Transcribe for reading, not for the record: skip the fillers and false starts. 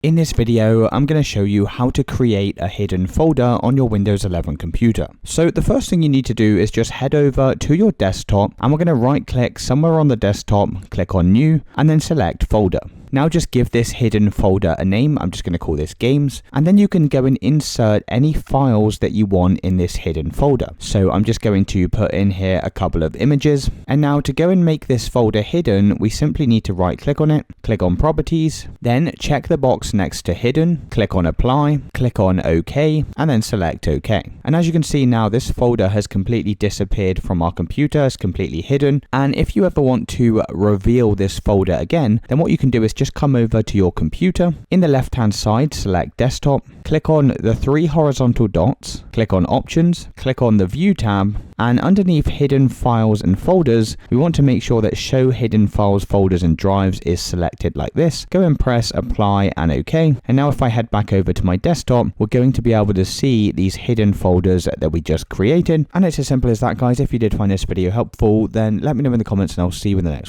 In this video, I'm going to show you how to create a hidden folder on your Windows 11 computer. So the first thing you need to do is just head over to your desktop, and we're going to right click somewhere on the desktop, click on New, and then select Folder. Now just give this hidden folder a name. I'm just going to call this Games, and then you can go and insert any files that you want in this hidden folder. So I'm just going to put in here a couple of images, and now to go and make this folder hidden, we simply need to right click on it, click on Properties, then check the box next to Hidden, click on Apply, click on OK, and then select OK. And as you can see now, this folder has completely disappeared from our computer. It's completely hidden, and if you ever want to reveal this folder again, then what you can do is just come over to your computer. In the left hand side, select Desktop, click on the three horizontal dots, click on Options, click on the View tab, and underneath Hidden Files and Folders, we want to make sure that Show Hidden Files, Folders and Drives is selected like this. Go and press Apply and OK. And now if I head back over to my desktop, we're going to be able to see these hidden folders that we just created. And it's as simple as that, guys. If you did find this video helpful, then let me know in the comments and I'll see you in the next one.